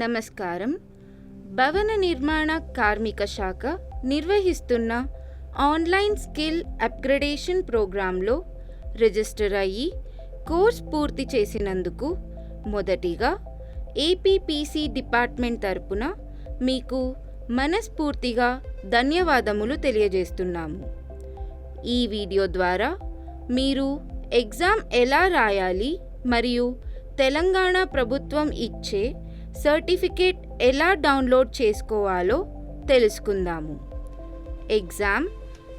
నమస్కారం. భవన నిర్మాణ కార్మిక శాఖ నిర్వహిస్తున్న ఆన్లైన్ స్కిల్ అప్గ్రేడేషన్ ప్రోగ్రాంలో రిజిస్టర్ అయ్యి కోర్స్ పూర్తి చేసినందుకు మొదటిగా ఏపీపీసీ డిపార్ట్మెంట్ తరపున మీకు మనస్ఫూర్తిగా ధన్యవాదములు తెలియజేస్తున్నాము. ఈ వీడియో ద్వారా మీరు ఎగ్జామ్ ఎలా రాయాలి మరియు తెలంగాణ ప్రభుత్వం ఇచ్చే సర్టిఫికేట్ ఎలా డౌన్లోడ్ చేసుకోవాలో తెలుసుకుందాము. ఎగ్జామ్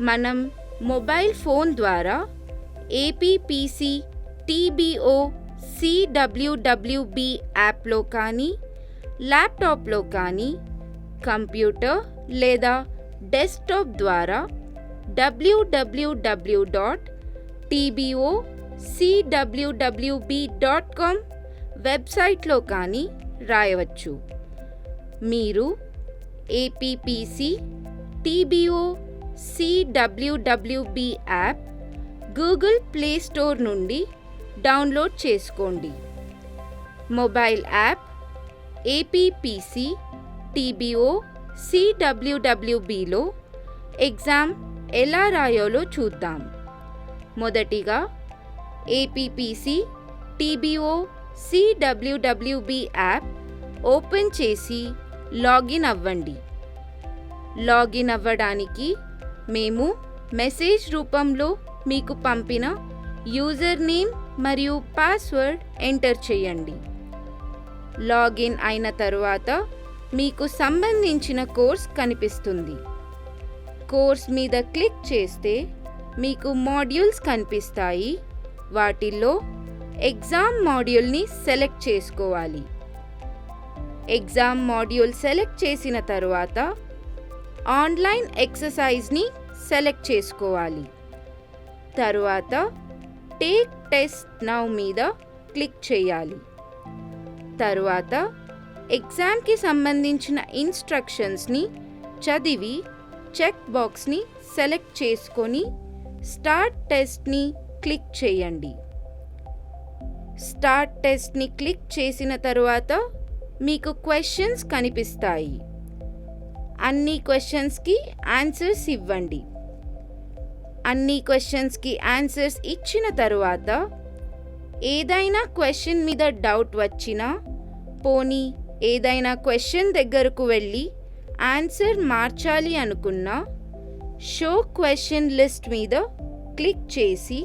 మనం మొబైల్ ఫోన్ ద్వారా ఏపీపీసీ టీబీఓ CWWB యాప్లో కానీ ల్యాప్టాప్లో కానీ కంప్యూటర్ లేదా డెస్క్టాప్ ద్వారా www.tbocwwb.com వెబ్సైట్లో కానీ రాయవచ్చు. మీరు APPC TBO CWWB app Google play store నుండి డౌన్లోడ్ చేసుకోండి. మొబైల్ యాప్ ఏపీపీసీ టీబీఓ CWWBలో ఎగ్జామ్ ఎలా రాయాలో చూద్దాం. మొదటిగా APPC TBO CWWB app open చేసి లాగిన్ అవ్వండి. లాగిన్ అవ్వడానికి మేము మెసేజ్ రూపంలో మీకు పంపిన యూజర్ నేమ్ మరియు పాస్వర్డ్ ఎంటర్ చేయండి. లాగిన్ అయిన తరువాత మీకు సంబంధించిన కోర్స్ కనిపిస్తుంది. కోర్స్ మీద క్లిక్ చేస్తే మీకు మాడ్యూల్స్ కనిపిస్తాయి. వాటిల్లో ఎగ్జామ్ మాడ్యూల్ని సెలెక్ట్ చేసుకోవాలి. ఎగ్జామ్ మాడ్యూల్ సెలెక్ట్ చేసిన తరువాత ఆన్లైన్ ఎక్సర్సైజ్ని సెలెక్ట్ చేసుకోవాలి. తరువాత టేక్ టెస్ట్ నౌ మీద క్లిక్ చేయాలి. తరువాత ఎగ్జామ్కి సంబంధించిన ఇన్స్ట్రక్షన్స్ని చదివి చెక్ బాక్స్ని సెలెక్ట్ చేసుకొని స్టార్ట్ టెస్ట్ని క్లిక్ చేయండి. స్టార్ట్ టెస్ట్ని క్లిక్ చేసిన తరువాత మీకు క్వశ్చన్స్ కనిపిస్తాయి. అన్ని క్వశ్చన్స్కి ఆన్సర్స్ ఇవ్వండి. అన్ని క్వశ్చన్స్కి ఆన్సర్స్ ఇచ్చిన తరువాత ఏదైనా క్వశ్చన్ మీద డౌట్ వచ్చినా పోనీ ఏదైనా క్వశ్చన్ దగ్గరకు వెళ్ళి ఆన్సర్ మార్చాలి అనుకున్నా షో క్వశ్చన్ లిస్ట్ మీద క్లిక్ చేసి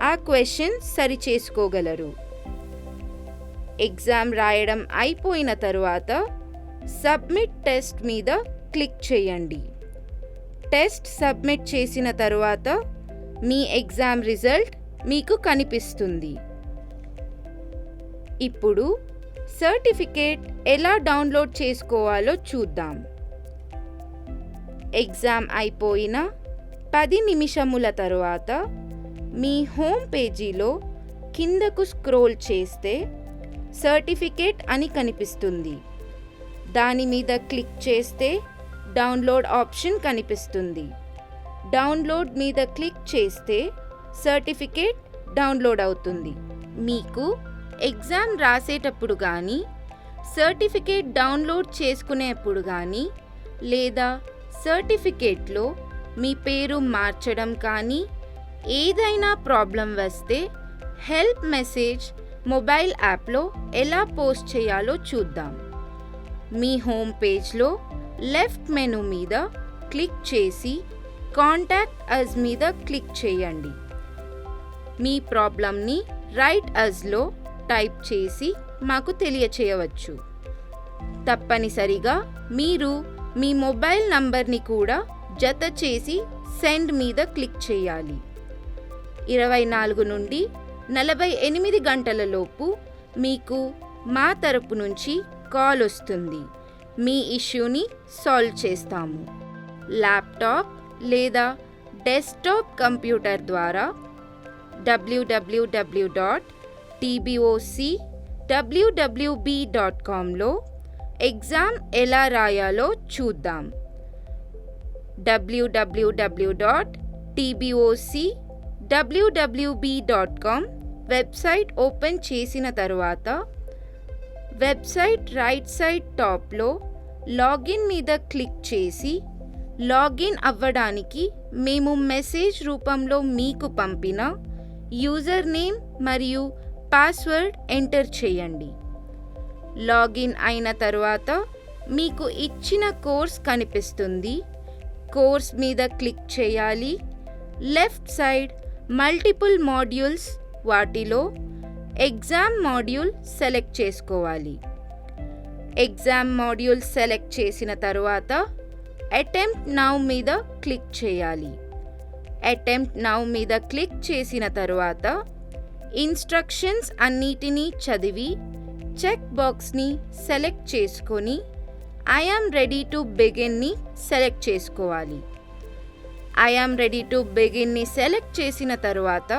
ఆ క్వశ్చన్ సరిచేసుకోగలరు. ఎగ్జామ్ రాయడం అయిపోయిన తరువాత సబ్మిట్ టెస్ట్ మీద క్లిక్ చేయండి. టెస్ట్ సబ్మిట్ చేసిన తరువాత మీ ఎగ్జామ్ రిజల్ట్ మీకు కనిపిస్తుంది. ఇప్పుడు సర్టిఫికేట్ ఎలా డౌన్లోడ్ చేసుకోవాలో చూద్దాం. ఎగ్జామ్ అయిపోయిన 10 నిమిషముల తరువాత మీ హోమ్ పేజీలో కిందకు స్క్రోల్ చేస్తే సర్టిఫికేట్ అని కనిపిస్తుంది. దాని మీద క్లిక్ చేస్తే డౌన్లోడ్ ఆప్షన్ కనిపిస్తుంది. డౌన్లోడ్ మీద క్లిక్ చేస్తే సర్టిఫికేట్ డౌన్లోడ్ అవుతుంది. మీకు ఎగ్జామ్ రాసేటప్పుడు కానీ సర్టిఫికేట్ డౌన్లోడ్ చేసుకునేప్పుడు కానీ లేదా సర్టిఫికేట్లో మీ పేరు మార్చడం కానీ ఏదైనా ప్రాబ్లం వస్తే హెల్ప్ మెసేజ్ మొబైల్ యాప్లో ఎలా పోస్ట్ చేయాలో చూద్దాం. మీ హోమ్ పేజ్లో లెఫ్ట్ మెనూ మీద క్లిక్ చేసి కాంటాక్ట్ అస్ మీద క్లిక్ చేయండి. మీ ప్రాబ్లంని రైట్ అస్లో టైప్ చేసి మాకు తెలియచేయవచ్చు. తప్పనిసరిగా మీరు మీ మొబైల్ నంబర్ని కూడా జత చేసి సెండ్ మీద క్లిక్ చేయాలి. 24 నుండి 48 గంటల లోపు మీకు మా తరపు నుంచి కాల్ వస్తుంది. మీ ఇష్యూని సాల్వ్ చేస్తాము. ల్యాప్టాప్ లేదా డెస్క్టాప్ కంప్యూటర్ ద్వారా www.tbocwwb.comలో ఎగ్జామ్ ఎలా రాయాలో చూద్దాం. www.tbocwwb.com వెబ్సైట్ ఓపెన్ చేసిన తరువాత వెబ్సైట్ రైట్ సైడ్ టాప్లో లాగిన్ మీద క్లిక్ చేసి లాగిన్ అవ్వడానికి మేము మెసేజ్ రూపంలో మీకు పంపిన యూజర్ నేమ్ మరియు పాస్వర్డ్ ఎంటర్ చేయండి. లాగిన్ అయిన తర్వాత మీకు ఇచ్చిన కోర్స్ కనిపిస్తుంది. కోర్స్ మీద క్లిక్ చేయాలి. లెఫ్ట్ సైడ్ మల్టిపుల్ మాడ్యూల్స్, వాటిలో ఎగ్జామ్ మాడ్యూల్ సెలెక్ట్ చేసుకోవాలి. ఎగ్జామ్ మాడ్యూల్ సెలెక్ట్ చేసిన తర్వాత అటెంప్ట్ నౌ మీద క్లిక్ చేయాలి. అటెంప్ట్ నౌ మీద క్లిక్ చేసిన తర్వాత ఇన్స్ట్రక్షన్స్ అన్నిటినీ చదివి చెక్ బాక్స్ని సెలెక్ట్ చేసుకొని ఐ యామ్ రెడీ టు బిగిన్ని సెలెక్ట్ చేసుకోవాలి. ఐ యామ్ రెడీ టు బిగిన్ని సెలెక్ట్ చేసిన తర్వాత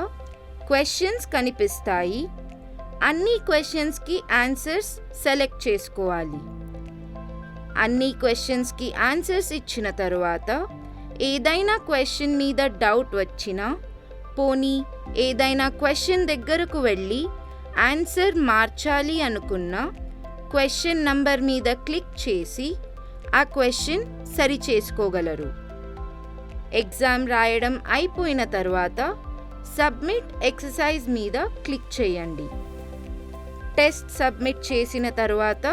క్వశ్చన్స్ కనిపిస్తాయి. అన్ని క్వశ్చన్స్కి ఆన్సర్స్ సెలెక్ట్ చేసుకోవాలి. అన్ని క్వశ్చన్స్కి ఆన్సర్స్ ఇచ్చిన తర్వాత ఏదైనా క్వశ్చన్ మీద డౌట్ వచ్చినా, పోనీ ఏదైనా క్వశ్చన్ దగ్గరకు వెళ్ళి ఆన్సర్ మార్చాలి అనుకున్నా క్వశ్చన్ నంబర్ మీద క్లిక్ చేసి ఆ క్వశ్చన్ సరి చేసుకోగలరు. ఎగ్జామ్ రాయడం అయిపోయిన తర్వాత సబ్మిట్ ఎక్సర్సైజ్ మీద క్లిక్ చేయండి. టెస్ట్ సబ్మిట్ చేసిన తర్వాత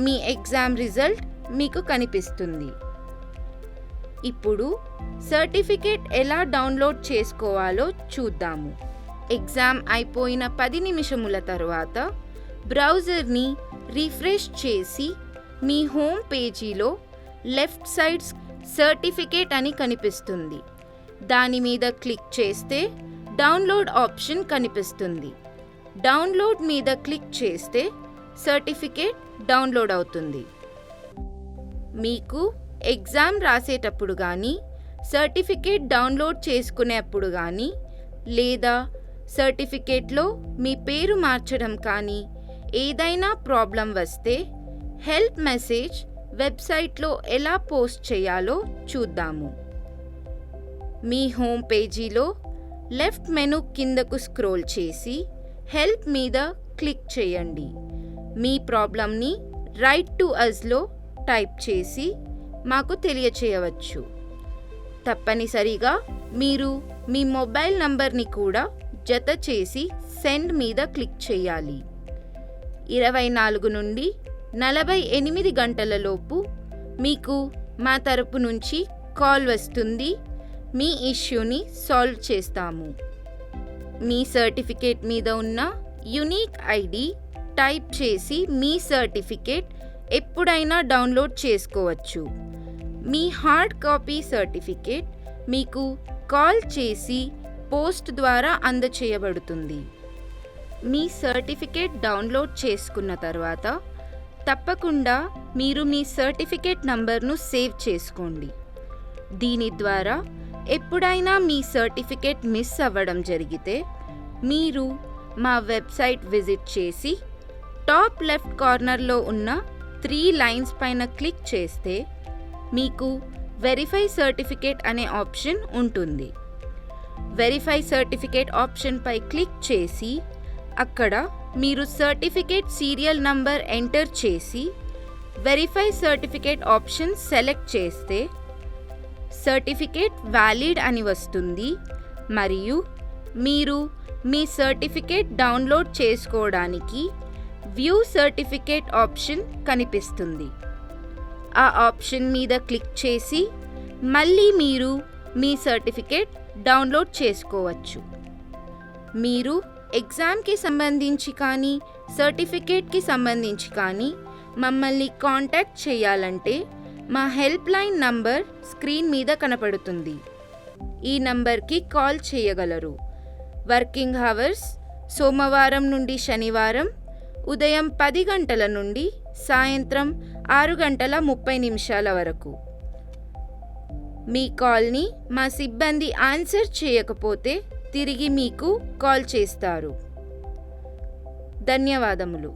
మీ ఎగ్జామ్ రిజల్ట్ మీకు కనిపిస్తుంది. ఇప్పుడు సర్టిఫికేట్ ఎలా డౌన్లోడ్ చేసుకోవాలో చూద్దాము. ఎగ్జామ్ అయిపోయిన 10 నిమిషముల తర్వాత బ్రౌజర్ని రిఫ్రెష్ చేసి మీ హోమ్ పేజీలో లెఫ్ట్ సైడ్ సర్టిఫికేట్ అని కనిపిస్తుంది. దాని మీద క్లిక్ చేస్తే డౌన్లోడ్ ఆప్షన్ కనిపిస్తుంది. డౌన్లోడ్ మీద క్లిక్ చేస్తే సర్టిఫికేట్ డౌన్లోడ్ అవుతుంది. మీకు ఎగ్జామ్ రాసేటప్పుడు కానీ, సర్టిఫికేట్ డౌన్లోడ్ చేసుకునేప్పుడు కానీ, లేదా సర్టిఫికేట్లో మీ పేరు మార్చడం కానీ ఏదైనా ప్రాబ్లం వస్తే హెల్ప్ మెసేజ్ వెబ్సైట్లో ఎలా పోస్ట్ చేయాలో చూద్దాము. మీ హోమ్ పేజీలో లెఫ్ట్ మెనూ కిందకు స్క్రోల్ చేసి హెల్ప్ మీద క్లిక్ చేయండి. మీ ప్రాబ్లంని రైట్ టు అస్లో టైప్ చేసి మాకు తెలియచేయవచ్చు. తప్పనిసరిగా మీరు మీ మొబైల్ నంబర్ని కూడా జత చేసి సెండ్ మీద క్లిక్ చేయాలి. 24 నుండి 48 గంటలలోపు మీకు మా తరపు నుంచి కాల్ వస్తుంది. మీ ఇష్యూని సాల్వ్ చేస్తాము. మీ సర్టిఫికేట్ మీద ఉన్న యూనిక్ ఐడి టైప్ చేసి మీ సర్టిఫికేట్ ఎప్పుడైనా డౌన్లోడ్ చేసుకోవచ్చు. మీ హార్డ్ కాపీ సర్టిఫికేట్ మీకు కాల్ చేసి పోస్ట్ ద్వారా అందచేయబడుతుంది. మీ సర్టిఫికేట్ డౌన్లోడ్ చేసుకున్న తర్వాత తప్పకుండా మీరు మీ సర్టిఫికేట్ నంబర్ను సేవ్ చేసుకోండి. దీని ద్వారా ఎప్పుడైనా మీ సర్టిఫికేట్ మిస్ అవ్వడం జరిగితే మీరు మా వెబ్సైట్ విజిట్ చేసి టాప్ లెఫ్ట్ కార్నర్లో ఉన్న 3 లైన్స్ పైన క్లిక్ చేస్తే మీకు వెరిఫై సర్టిఫికేట్ అనే ఆప్షన్ ఉంటుంది. వెరిఫై సర్టిఫికేట్ ఆప్షన్పై క్లిక్ చేసి అక్కడ మీరు సర్టిఫికేట్ సీరియల్ నంబర్ ఎంటర్ చేసి వెరిఫై సర్టిఫికేట్ ఆప్షన్ సెలెక్ట్ చేస్తే సర్టిఫికేట్ వ్యాలిడ్ అని వస్తుంది మరియు మీరు మీ సర్టిఫికేట్ డౌన్లోడ్ చేసుకోవడానికి వ్యూ సర్టిఫికేట్ ఆప్షన్ కనిపిస్తుంది. ఆ ఆప్షన్ మీద క్లిక్ చేసి మళ్ళీ మీరు మీ సర్టిఫికేట్ డౌన్లోడ్ చేసుకోవచ్చు. మీరు ఎగ్జామ్కి సంబంధించి కానీ సర్టిఫికేట్కి సంబంధించి కానీ మమ్మల్ని కాంటాక్ట్ చేయాలంటే మా హెల్ప్ లైన్ నంబర్ స్క్రీన్ మీద కనపడుతుంది. ఈ నంబర్కి కాల్ చేయగలరు. వర్కింగ్ అవర్స్ సోమవారం నుండి శనివారం ఉదయం 10 గంటల నుండి సాయంత్రం 6:30 వరకు. మీ కాల్ని మా సిబ్బంది ఆన్సర్ చేయకపోతే తిరిగి మీకు కాల్ చేస్తారు. ధన్యవాదములు.